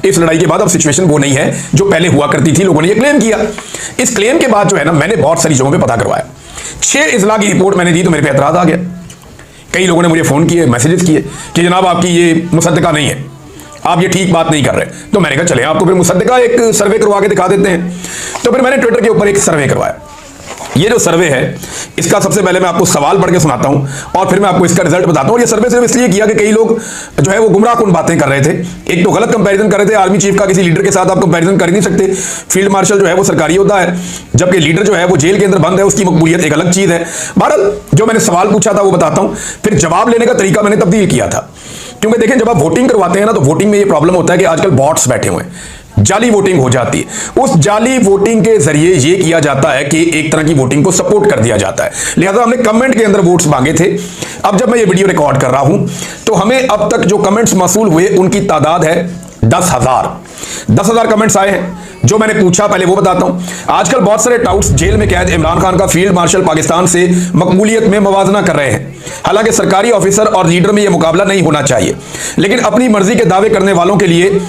इस लड़ाई के बाद अब सिचुएशन वो नहीं है जो पहले हुआ करती थी। लोगों ने ये क्लेम किया। इस क्लेम के बाद जो है ना, मैंने बहुत सारी जगहों पे पता करवाया। 6 इजला की रिपोर्ट मैंने दी तो मेरे पे एतराज आ गया। कई लोगों ने मुझे फोन किए, मैसेजेस किए कि जनाब आपकी ये मुसद्दका नहीं है, आप ये ठीक बात नहीं कर रहे। तो मैंने कहा चले आपको फिर मुसद्दका एक सर्वे करवा के दिखा देते हैं। तो फिर मैंने ट्विटर के ऊपर एक सर्वे करवाया। ये जो सर्वे है, इसका सबसे पहले मैं आपको सवाल पढ़ के सुनाता हूं और फिर मैं आपको इसका रिजल्ट बताता हूं। और ये सर्वे सिर्फ इसलिए किया कि कई लोग जो है वो गुमराहकुन बातें कर रहे थे। एक तो गलत कंपैरिजन कर रहे थे, आर्मी चीफ का किसी लीडर के साथ आप कंपैरिजन कर ही नहीं सकते। फील्ड मार्शल जो है वो सरकारी होता है, जबकि लीडर जो है वो जेल के अंदर बंद है, उसकी मकबूलियत एक अलग चीज है। बहरहाल जो मैंने सवाल पूछा था वो बताता हूं, फिर जवाब लेने का तरीका मैंने तब्दील किया था। क्योंकि देखें, जब आप वोटिंग करवाते हैं ना, तो वोटिंग में ये प्रॉब्लम होता है कि आजकल बॉट्स बैठे हुए हैं, जाली वोटिंग हो जाती है। उस जाली वोटिंग के जरिए ये किया जाता है कि एक तरह की वोटिंग को सपोर्ट कर दिया जाता है। लिहाजा हमने कमेंट के अंदर वोट्स मांगे थे। अब जब मैं ये वीडियो रिकॉर्ड कर रहा हूं तो हमें अब तक जो कमेंट्स मौसूल हुए उनकी तादाद है 10,000 कमेंट्स आए हैं। जो मैंने पूछा पहले वो बताता हूं। आजकल बहुत सारे टाउट्स जेल में कैद इमरान खान का फील्ड मार्शल पाकिस्तान से मकबूलियत में मवाजना कर रहे हैं। हालांकि सरकारी ऑफिसर और लीडर में यह मुकाबला नहीं होना चाहिए, लेकिन अपनी मर्जी के दावे करने वालों के लिए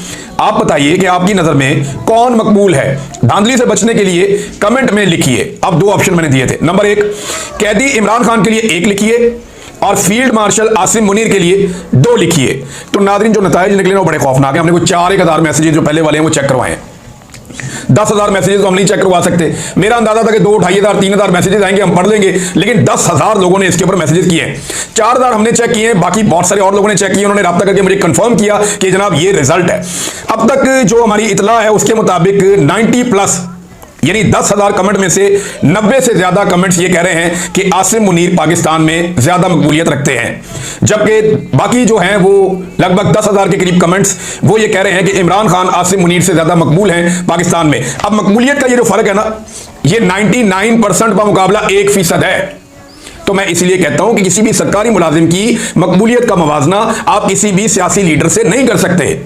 आप बताइए कि आपकी नजर में कौन मकबूल है। धांधली से बचने के लिए कमेंट में लिखिए। अब 2 ऑप्शन मैंने दिए थे। नंबर 1, कैदी इमरान खान के लिए 1 लिखिए और फील्ड मार्शल आसिम मुनीर के लिए 2 लिखिए। तो नाज़रीन, जो नताइज निकले वो बड़े खौफनाक है। हमने कुछ 4,000 मैसेजेस जो पहले वाले हैं वो चेक करवाए हैं। 10,000 मैसेजेस तो हम नहीं चेक करवा सकते। मेरा अंदाजा था कि 2,000, 3,000 मैसेजेस आएंगे, हम पढ़ लेंगे, लेकिन 10,000 लोगों ने इसके ऊपर मैसेजेस किए हैं। 4,000 हमने चेक किए हैं, बाकी बहुत सारे और लोगों ने चेक किए। उन्होंने राब्ता करके मुझे कंफर्म किया कि जनाब ये रिजल्ट है। अब तक जो हमारी इतला है उसके मुताबिक 90+ यानी 10,000 कमेंट में से 90 से ज्यादा कमेंट्स ये कह रहे हैं कि आसिम मुनीर पाकिस्तान में ज्यादा मकबूलियत रखते हैं, जबकि बाकी जो हैं वो लगभग 10,000 के करीब कमेंट्स वो ये कह रहे हैं कि इमरान खान आसिम मुनीर से ज्यादा मकबूल हैं पाकिस्तान में। अब मकबूलियत का ये जो फर्क है ना, ये 99% का मुकाबला 1% है। तो मैं इसलिए कहता हूं कि किसी भी सरकारी मुलाजिम की मकबूलियत का मवाजना आप किसी भी सियासी लीडर से नहीं कर सकते।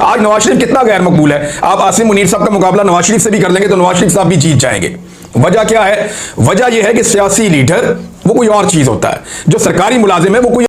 आज नवाज शरीफ कितना गैर मकबूल है, आप आसिम मुनीर साहब का मुकाबला नवाज शरीफ से भी कर लेंगे तो नवाज शरीफ साहब भी जीत जाएंगे। वजह क्या है? वजह यह है कि सियासी लीडर वो कोई और चीज होता है, जो सरकारी मुलाजिम है वो कोई